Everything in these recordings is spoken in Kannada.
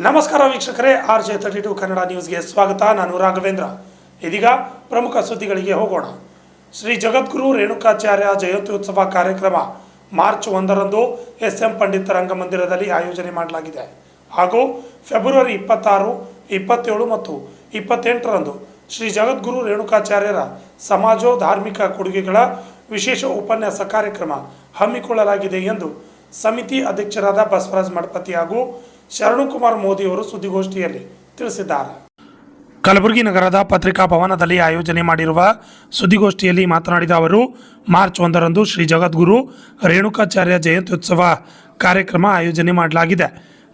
ನಮಸ್ಕಾರ ವೀಕ್ಷಕರೇ, RJ32 ಕನ್ನಡ ನ್ಯೂಸ್ಗೆ ಸ್ವಾಗತ. ನಾನು ರಾಘವೇಂದ್ರ. ಇದೀಗ ಪ್ರಮುಖ ಸುದ್ದಿಗಳಿಗೆ ಹೋಗೋಣ. ಶ್ರೀ ಜಗದ್ಗುರು ರೇಣುಕಾಚಾರ್ಯ ಜಯಂತ್ಯುತ್ಸವ ಕಾರ್ಯಕ್ರಮ ಮಾರ್ಚ್ 1ರಂದು SM ಪಂಡಿತ ರಂಗಮಂದಿರದಲ್ಲಿ ಆಯೋಜನೆ ಮಾಡಲಾಗಿದೆ ಹಾಗೂ ಫೆಬ್ರವರಿ 26, 27 ಮತ್ತು 28ರಂದು ಶ್ರೀ ಜಗದ್ಗುರು ರೇಣುಕಾಚಾರ್ಯರ ಸಮಾಜೋ ಧಾರ್ಮಿಕ ಕೊಡುಗೆಗಳ ವಿಶೇಷ ಉಪನ್ಯಾಸ ಕಾರ್ಯಕ್ರಮ ಹಮ್ಮಿಕೊಳ್ಳಲಾಗಿದೆ ಎಂದು ಸಮಿತಿ ಅಧ್ಯಕ್ಷರಾದ ಬಸವರಾಜ ಮಠಪತಿ ಹಾಗೂ ಶರಣಕುಮಾರ್ ಮೋದಿ ಅವರು ಸುದ್ದಿಗೋಷ್ಠಿಯಲ್ಲಿ ತಿಳಿಸಿದ್ದಾರೆ. ಕಲಬುರಗಿ ನಗರದ ಪತ್ರಿಕಾ ಭವನದಲ್ಲಿ ಆಯೋಜನೆ ಮಾಡಿರುವ ಸುದ್ದಿಗೋಷ್ಠಿಯಲ್ಲಿ ಮಾತನಾಡಿದ ಅವರು, ಮಾರ್ಚ್ 1ರಂದು ಶ್ರೀ ಜಗದ್ಗುರು ರೇಣುಕಾಚಾರ್ಯ ಜಯಂತ್ಯುತ್ಸವ ಕಾರ್ಯಕ್ರಮ ಆಯೋಜನೆ ಮಾಡಲಾಗಿದೆ.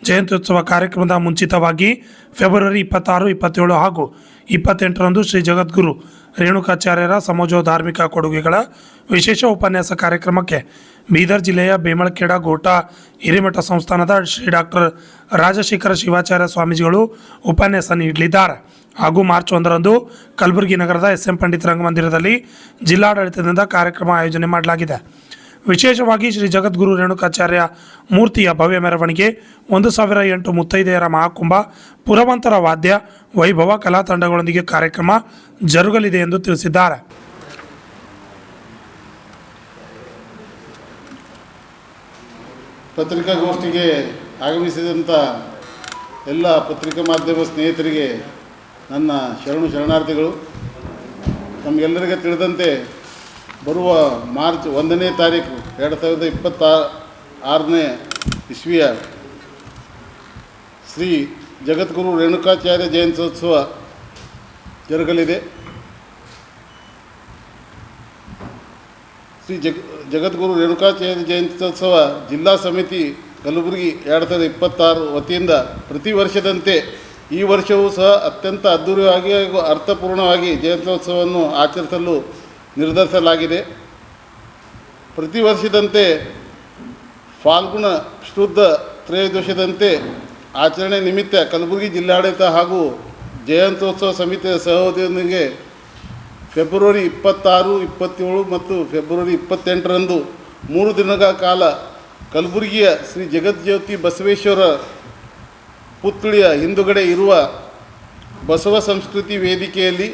ಜಯಂತ್ಯುತ್ಸವ ಕಾರ್ಯಕ್ರಮದ ಮುಂಚಿತವಾಗಿ ಫೆಬ್ರವರಿ 26, 27 ಹಾಗೂ 28ರಂದು ಶ್ರೀ ಜಗದ್ಗುರು ರೇಣುಕಾಚಾರ್ಯರ ಸಮಾಜೋ ಧಾರ್ಮಿಕ ಕೊಡುಗೆಗಳ ವಿಶೇಷ ಉಪನ್ಯಾಸ ಕಾರ್ಯಕ್ರಮಕ್ಕೆ ಬೀದರ್ ಜಿಲ್ಲೆಯ ಬೇಮಳಖೇಡ ಗೋಟಾ ಹಿರೇಮಠ ಸಂಸ್ಥಾನದ ಶ್ರೀ ಡಾಕ್ಟರ್ ರಾಜಶೇಖರ ಶಿವಾಚಾರ್ಯ ಸ್ವಾಮೀಜಿಗಳು ಉಪನ್ಯಾಸ ನೀಡಲಿದ್ದಾರೆ ಹಾಗೂ ಮಾರ್ಚ್ 1ರಂದು ಕಲಬುರಗಿ ನಗರದ SM ಪಂಡಿತ ರಂಗಮಂದಿರದಲ್ಲಿ ಜಿಲ್ಲಾಡಳಿತದಿಂದ ಕಾರ್ಯಕ್ರಮ ಆಯೋಜನೆ ಮಾಡಲಾಗಿದೆ. ವಿಶೇಷವಾಗಿ ಶ್ರೀ ಜಗದ್ಗುರು ರೇಣುಕಾಚಾರ್ಯ ಮೂರ್ತಿಯ ಭವ್ಯ ಮೆರವಣಿಗೆ, 1008 ಮುತ್ತೈದೆಯರ ಮಹಾಕುಂಭ, ಪುರವಂತರ ವಾದ್ಯ, ವೈಭವ ಕಲಾ ತಂಡಗಳೊಂದಿಗೆ ಕಾರ್ಯಕ್ರಮ ಜರುಗಲಿದೆ ಎಂದು ತಿಳಿಸಿದ್ದಾರೆ. ಪತ್ರಿಕಾಗೋಷ್ಠಿಗೆ ಆಗಮಿಸಿದಂಥ ಎಲ್ಲ ಪತ್ರಿಕಾ ಮಾಧ್ಯಮ ಸ್ನೇಹಿತರಿಗೆ ನನ್ನ ಶರಣಾರ್ಥಿಗಳು. ನಮಗೆಲ್ಲರಿಗೆ ತಿಳಿದಂತೆ ಬರುವ ಮಾರ್ಚ್ 1ನೇ ತಾರೀಕು 2026ನೇ ಇಸ್ವಿಯ ಶ್ರೀ ಜಗದ್ಗುರು ರೇಣುಕಾಚಾರ್ಯ ಜಯಂತ್ಯೋತ್ಸವ ಜರುಗಲಿದೆ. ಶ್ರೀ ಜಗದ್ಗುರು ರೇಣುಕಾಚಾರ್ಯ ಜಯಂತ್ಯೋತ್ಸವ ಜಿಲ್ಲಾ ಸಮಿತಿ ಕಲಬುರಗಿ 2026 ವತಿಯಿಂದ ಪ್ರತಿ ವರ್ಷದಂತೆ ಈ ವರ್ಷವೂ ಸಹ ಅತ್ಯಂತ ಅದ್ಧೂರಿಯಾಗಿ ಹಾಗೂ ಅರ್ಥಪೂರ್ಣವಾಗಿ ಜಯಂತ್ಯೋತ್ಸವವನ್ನು ಆಚರಿಸಲು ನಿರ್ಧರಿಸಲಾಗಿದೆ. ಪ್ರತಿ ವರ್ಷದಂತೆ ಫಾಲ್ಗುಣ ಶುದ್ಧ ತ್ರಯೋದಶದಂತೆ ಆಚರಣೆ ನಿಮಿತ್ತ ಕಲಬುರಗಿ ಜಿಲ್ಲಾಡಳಿತ ಹಾಗೂ ಜಯಂತ್ಯೋತ್ಸವ ಸಮಿತಿಯ ಸಹಯೋಗದೊಂದಿಗೆ ಫೆಬ್ರವರಿ 26, 27 ಮತ್ತು ಫೆಬ್ರವರಿ 28ರಂದು 3 ದಿನಗಳ ಕಾಲ ಕಲಬುರಗಿಯ ಶ್ರೀ ಜಗಜ್ಯೋತಿ ಬಸವೇಶ್ವರ ಪುತ್ಥಳಿಯ ಹಿಂದುಗಡೆ ಇರುವ ಬಸವ ಸಂಸ್ಕೃತಿ ವೇದಿಕೆಯಲ್ಲಿ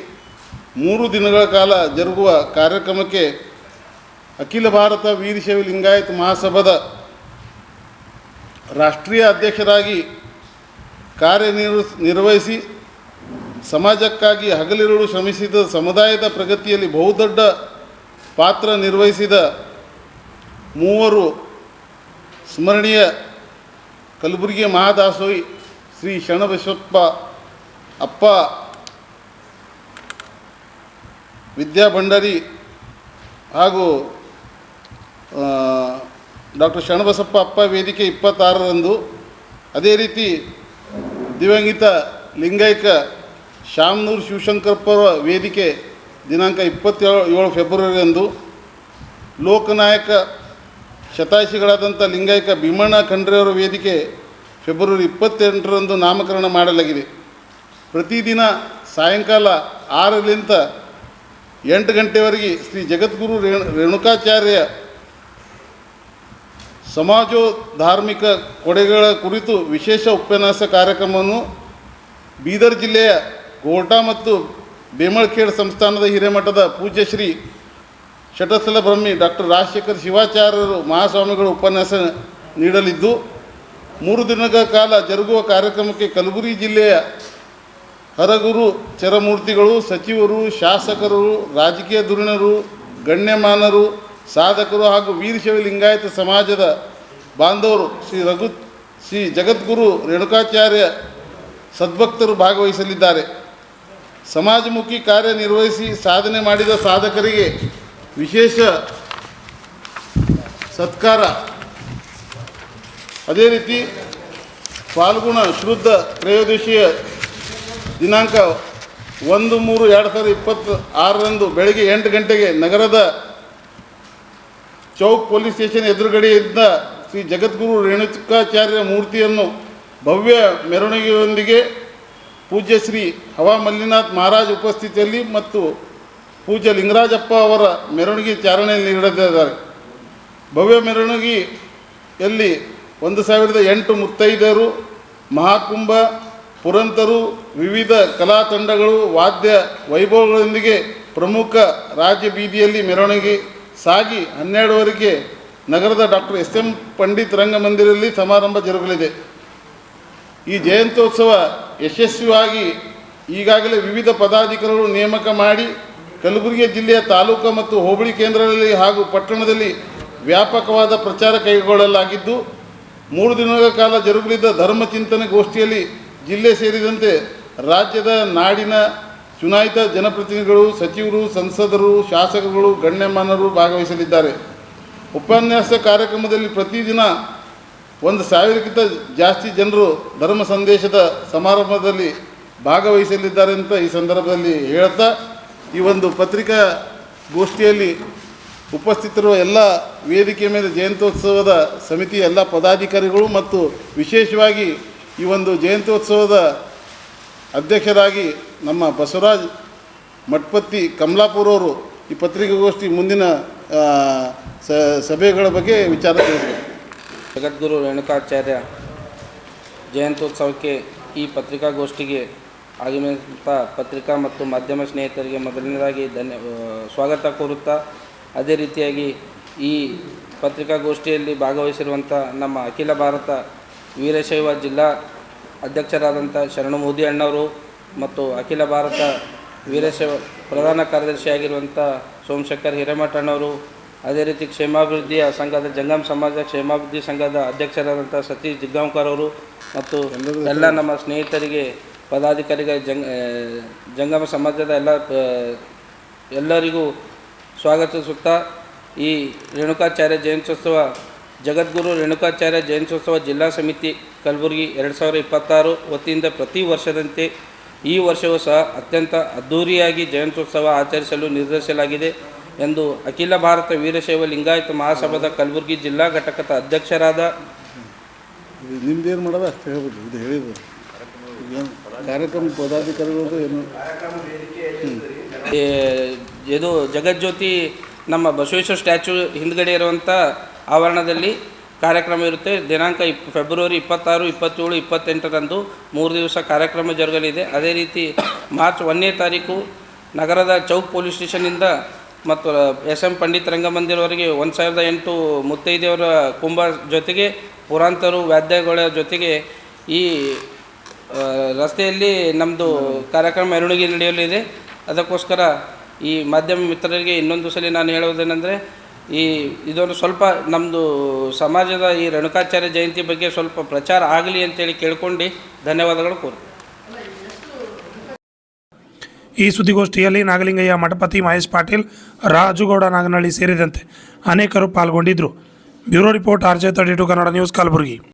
3 ದಿನಗಳ ಕಾಲ ಜರುಗುವ ಕಾರ್ಯಕ್ರಮಕ್ಕೆ ಅಖಿಲ ಭಾರತ ವೀರಶೈವ ಲಿಂಗಾಯತ ಮಹಾಸಭಾದ ರಾಷ್ಟ್ರೀಯ ಅಧ್ಯಕ್ಷರಾಗಿ ಕಾರ್ಯನಿರ್ವಹಿಸಿ ಸಮಾಜಕ್ಕಾಗಿ ಹಗಲಿರುಳು ಶ್ರಮಿಸಿದ, ಸಮುದಾಯದ ಪ್ರಗತಿಯಲ್ಲಿ ಬಹುದೊಡ್ಡ ಪಾತ್ರ ನಿರ್ವಹಿಸಿದ ಮೂವರು ಸ್ಮರಣೀಯ ಕಲಬುರಗಿಯ ಮಹಾದಾಸೋಹಿ ಶ್ರೀ ಶರಣಬಸಪ್ಪ ಅಪ್ಪ ವಿದ್ಯಾ ಭಂಡಾರಿ ಹಾಗೂ ಡಾಕ್ಟರ್ ಶರಣಬಸಪ್ಪ ಅಪ್ಪ ವೇದಿಕೆ 26ರಂದು, ಅದೇ ರೀತಿ ದಿವಂಗತ ಲಿಂಗೈಕ ಶಾಮನೂರು ಶಿವಶಂಕರಪ್ಪರ ವೇದಿಕೆ ದಿನಾಂಕ 27 ಫೆಬ್ರವರಿಯಂದು, ಲೋಕನಾಯಕ ಶತಾಯುಷಿಗಳಾದಂಥ ಲಿಂಗೈಕ ಭೀಮಣ್ಣ ಖಂಡ್ರೆಯವರ ವೇದಿಕೆ ಫೆಬ್ರವರಿ 28ರಂದು ನಾಮಕರಣ ಮಾಡಲಾಗಿದೆ. ಪ್ರತಿದಿನ ಸಾಯಂಕಾಲ 6ರಿಂದ 8 ಗಂಟೆವರೆಗೆ ಶ್ರೀ ಜಗದ್ಗುರು ರೇಣುಕಾಚಾರ್ಯ ಸಮಾಜೋ ಧಾರ್ಮಿಕ ಕೊಡುಗೆಗಳ ಕುರಿತು ವಿಶೇಷ ಉಪನ್ಯಾಸ ಕಾರ್ಯಕ್ರಮವನ್ನು ಬೀದರ್ ಜಿಲ್ಲೆಯ ಗೋಟಾ ಮತ್ತು ಬೇಮಳಖೇಡ್ ಸಂಸ್ಥಾನದ ಹಿರೇಮಠದ ಪೂಜ್ಯ ಶ್ರೀ ಶಟಸ್ಥಲ ಬ್ರಹ್ಮಿ ಡಾಕ್ಟರ್ ರಾಜಶೇಖರ ಶಿವಾಚಾರ್ಯರು ಮಹಾಸ್ವಾಮಿಗಳು ಉಪನ್ಯಾಸ ನೀಡಲಿದ್ದು, 3 ದಿನಗಳ ಕಾಲ ಜರುಗುವ ಕಾರ್ಯಕ್ರಮಕ್ಕೆ ಕಲಬುರಗಿ ಜಿಲ್ಲೆಯ ಹರಗುರು ಚರಮೂರ್ತಿಗಳು, ಸಚಿವರು, ಶಾಸಕರು, ರಾಜಕೀಯ ಧುರೀಣರು, ಗಣ್ಯಮಾನರು, ಸಾಧಕರು ಹಾಗೂ ವೀರಶೈವ ಲಿಂಗಾಯತ ಸಮಾಜದ ಬಾಂಧವರು, ಶ್ರೀ ಜಗದ್ಗುರು ರೇಣುಕಾಚಾರ್ಯ ಸದ್ಭಕ್ತರು ಭಾಗವಹಿಸಲಿದ್ದಾರೆ. ಸಮಾಜಮುಖಿ ಕಾರ್ಯನಿರ್ವಹಿಸಿ ಸಾಧನೆ ಮಾಡಿದ ಸಾಧಕರಿಗೆ ವಿಶೇಷ ಸತ್ಕಾರ. ಅದೇ ರೀತಿ ಫಾಲ್ಗುಣ ಶುದ್ಧ ತ್ರಯೋದಶಿಯ ದಿನಾಂಕ 1/3/2026ರಂದು ಬೆಳಗ್ಗೆ 8 ಗಂಟೆಗೆ ನಗರದ ಚೌಕ್ ಪೊಲೀಸ್ ಸ್ಟೇಷನ್ ಎದುರುಗಡೆಯಿಂದ ಶ್ರೀ ಜಗದ್ಗುರು ರೇಣುಕಾಚಾರ್ಯ ಮೂರ್ತಿಯನ್ನು ಭವ್ಯ ಮೆರವಣಿಗೆಯೊಂದಿಗೆ ಪೂಜ್ಯ ಶ್ರೀ ಹವಾ ಮಲ್ಲಿನಾಥ್ ಮಹಾರಾಜ್ ಉಪಸ್ಥಿತಿಯಲ್ಲಿ ಮತ್ತು ಪೂಜ್ಯ ಲಿಂಗರಾಜಪ್ಪ ಅವರ ಮೆರವಣಿಗೆ ಚಾಲನೆ ನೀಡಲಿದ್ದಾರೆ. ಭವ್ಯ ಮೆರವಣಿಗೆಯಲ್ಲಿ 1008 ಮುತ್ತೈದೆಯರು ಮಹಾಕುಂಭ ಪುರಂತರು ವಿವಿಧ ಕಲಾ ತಂಡಗಳು ವಾದ್ಯ ವೈಭವಗಳೊಂದಿಗೆ ಪ್ರಮುಖ ರಾಜ್ಯ ಬೀದಿಯಲ್ಲಿ ಮೆರವಣಿಗೆ ಸಾಗಿ 12ವರೆಗೆ ನಗರದ ಡಾಕ್ಟರ್ SM ಪಂಡಿತ್ ರಂಗಮಂದಿರದಲ್ಲಿ ಸಮಾರಂಭ ಜರುಗಲಿದೆ. ಈ ಜಯಂತ್ಯೋತ್ಸವ ಯಶಸ್ವಿಯಾಗಿ ಈಗಾಗಲೇ ವಿವಿಧ ಪದಾಧಿಕಾರಿಗಳು ನೇಮಕ ಮಾಡಿ ಕಲಬುರಗಿ ಜಿಲ್ಲೆಯ ತಾಲೂಕು ಮತ್ತು ಹೋಬಳಿ ಕೇಂದ್ರಗಳಲ್ಲಿ ಹಾಗೂ ಪಟ್ಟಣದಲ್ಲಿ ವ್ಯಾಪಕವಾದ ಪ್ರಚಾರ ಕೈಗೊಳ್ಳಲಾಗಿದ್ದು 3 ದಿನಗಳ ಕಾಲ ಜರುಗಲಿದ್ದ ಧರ್ಮ ಚಿಂತನೆ ಗೋಷ್ಠಿಯಲ್ಲಿ ಜಿಲ್ಲೆ ಸೇರಿದಂತೆ ರಾಜ್ಯದ ನಾಡಿನ ಚುನಾಯಿತ ಜನಪ್ರತಿನಿಧಿಗಳು, ಸಚಿವರು, ಸಂಸದರು, ಶಾಸಕರುಗಳು, ಗಣ್ಯಮಾನ್ಯರು ಭಾಗವಹಿಸಲಿದ್ದಾರೆ. ಉಪನ್ಯಾಸ ಕಾರ್ಯಕ್ರಮದಲ್ಲಿ ಪ್ರತಿದಿನ 1,000ಕ್ಕಿಂತ ಜಾಸ್ತಿ ಜನರು ಧರ್ಮ ಸಂದೇಶದ ಸಮಾರಂಭದಲ್ಲಿ ಭಾಗವಹಿಸಲಿದ್ದಾರೆ ಅಂತ ಈ ಸಂದರ್ಭದಲ್ಲಿ ಹೇಳ್ತಾ, ಈ ಒಂದು ಪತ್ರಿಕಾ ಗೋಷ್ಠಿಯಲ್ಲಿ ಉಪಸ್ಥಿತರುವ ಎಲ್ಲ ವೇದಿಕೆ ಮೇಲೆ ಜಯಂತ್ಯೋತ್ಸವದ ಸಮಿತಿಯ ಎಲ್ಲ ಪದಾಧಿಕಾರಿಗಳು ಮತ್ತು ವಿಶೇಷವಾಗಿ ಈ ಒಂದು ಜಯಂತ್ಯೋತ್ಸವದ ಅಧ್ಯಕ್ಷರಾಗಿ ನಮ್ಮ ಬಸವರಾಜ್ ಮಠಪತಿ ಕಮಲಾಪುರವರು ಈ ಪತ್ರಿಕಾಗೋಷ್ಠಿ ಮುಂದಿನ ಸಭೆಗಳ ಬಗ್ಗೆ ವಿಚಾರ ತಿಳಿಸಬೇಕು. ಜಗದ್ಗುರು ರೇಣುಕಾಚಾರ್ಯ ಜಯಂತ್ಯೋತ್ಸವಕ್ಕೆ ಈ ಪತ್ರಿಕಾಗೋಷ್ಠಿಗೆ ಆಗಮಿಸಿದಂಥ ಪತ್ರಿಕಾ ಮತ್ತು ಮಾಧ್ಯಮ ಸ್ನೇಹಿತರಿಗೆ ಮೊದಲನೇದಾಗಿ ಸ್ವಾಗತ ಕೋರುತ್ತಾ, ಅದೇ ರೀತಿಯಾಗಿ ಈ ಪತ್ರಿಕಾಗೋಷ್ಠಿಯಲ್ಲಿ ಭಾಗವಹಿಸಿರುವಂಥ ನಮ್ಮ ಅಖಿಲ ಭಾರತ ವೀರಶೈವ ಜಿಲ್ಲಾ ಅಧ್ಯಕ್ಷರಾದಂಥ ಶರಣು ಮೋದಿ ಅಣ್ಣವರು ಮತ್ತು ಅಖಿಲ ಭಾರತ ವೀರಶೈವ ಪ್ರಧಾನ ಕಾರ್ಯದರ್ಶಿಯಾಗಿರುವಂಥ ಸೋಮಶೇಖರ್ ಹಿರೇಮಠ ಅಣ್ಣವರು, ಅದೇ ರೀತಿ ಕ್ಷೇಮಾಭಿವೃದ್ಧಿಯ ಸಂಘದ ಜಂಗಮ ಸಮಾಜ ಕ್ಷೇಮಾಭಿವೃದ್ಧಿ ಸಂಘದ ಅಧ್ಯಕ್ಷರಾದಂಥ ಸತೀಶ್ ಜಿಗ್ಗಾಂವ್ಕರ್ ಅವರು ಮತ್ತು ಎಲ್ಲ ನಮ್ಮ ಸ್ನೇಹಿತರಿಗೆ, ಪದಾಧಿಕಾರಿಗಳ ಜಂಗಮ ಸಮಾಜದ ಎಲ್ಲರಿಗೂ ಸ್ವಾಗತಿಸುತ್ತಾ, ಈ ರೇಣುಕಾಚಾರ್ಯ ಜಯಂತ್ಯೋತ್ಸವ ಜಗದ್ಗುರು ರೇಣುಕಾಚಾರ್ಯ ಜಯಂತ್ಯೋತ್ಸವ ಜಿಲ್ಲಾ ಸಮಿತಿ ಕಲಬುರಗಿ 2026 ವತಿಯಿಂದ ಪ್ರತಿ ವರ್ಷದಂತೆ ಈ ವರ್ಷವೂ ಸಹ ಅತ್ಯಂತ ಅದ್ಧೂರಿಯಾಗಿ ಜಯಂತ್ಯೋತ್ಸವ ಆಚರಿಸಲು ನಿರ್ಧರಿಸಲಾಗಿದೆ ಎಂದು ಅಖಿಲ ಭಾರತ ವೀರಶೈವ ಲಿಂಗಾಯತ ಮಹಾಸಭಾದ ಕಲಬುರಗಿ ಜಿಲ್ಲಾ ಘಟಕದ ಅಧ್ಯಕ್ಷರಾದ ನಿಮ್ದೇನು ಮಾಡೋದು ಅಷ್ಟು ಹೇಳ್ಬೋದು. ಇದು ಹೇಳಿದ್ರು ಕಾರ್ಯಕ್ರಮ ಪದಾಧಿಕಾರಿಗಳು ಏನು ಇದು ಜಗಜ್ಯೋತಿ ನಮ್ಮ ಬಸವೇಶ್ವರ ಸ್ಟ್ಯಾಚ್ಯೂ ಹಿಂದ್ಗಡೆ ಇರುವಂಥ ಆವರಣದಲ್ಲಿ ಕಾರ್ಯಕ್ರಮ ಇರುತ್ತೆ. ದಿನಾಂಕ ಫೆಬ್ರವರಿ 26, 27, 28ರಂದು 3 ದಿವಸ ಕಾರ್ಯಕ್ರಮ ಜರುಗಲಿದೆ. ಅದೇ ರೀತಿ ಮಾರ್ಚ್ 1ನೇ ತಾರೀಕು ನಗರದ ಚೌಕ್ ಪೊಲೀಸ್ ಸ್ಟೇಷನ್ನಿಂದ ಮತ್ತು SM ಪಂಡಿತ್ ರಂಗಮಂದಿರವರೆಗೆ 1008 ಮುತ್ತೈದೆಯವರ ಕುಂಭ ಜೊತೆಗೆ ಪುರಾಂತರು ವಾದ್ಯಗಳ ಜೊತೆಗೆ ಈ ರಸ್ತೆಯಲ್ಲಿ ನಮ್ಮದು ಕಾರ್ಯಕ್ರಮ ಮೆರವಣಿಗೆ ನಡೆಯಲಿದೆ. ಅದಕ್ಕೋಸ್ಕರ ಈ ಮಾಧ್ಯಮ ಮಿತ್ರರಿಗೆ ಇನ್ನೊಂದು ಸಲ ನಾನು ಹೇಳುವುದೇನೆಂದರೆ, ಇದೊಂದು ಸ್ವಲ್ಪ ನಮ್ಮದು ಸಮಾಜದ ಈ ರೇಣುಕಾಚಾರ್ಯ ಜಯಂತಿ ಬಗ್ಗೆ ಸ್ವಲ್ಪ ಪ್ರಚಾರ ಆಗಲಿ ಅಂತೇಳಿ ಕೇಳ್ಕೊಂಡು ಧನ್ಯವಾದಗಳು ಕೋರು. ಈ ಸುದ್ದಿಗೋಷ್ಠಿಯಲ್ಲಿ ನಾಗಲಿಂಗಯ್ಯ ಮಠಪತಿ, ಮಹೇಶ್ ಪಾಟೀಲ್, ರಾಜುಗೌಡ ನಾಗನಹಳ್ಳಿ ಸೇರಿದಂತೆ ಅನೇಕರು ಪಾಲ್ಗೊಂಡಿದ್ದರು. Bureau report RJ32 Kannada news Kalaburagi.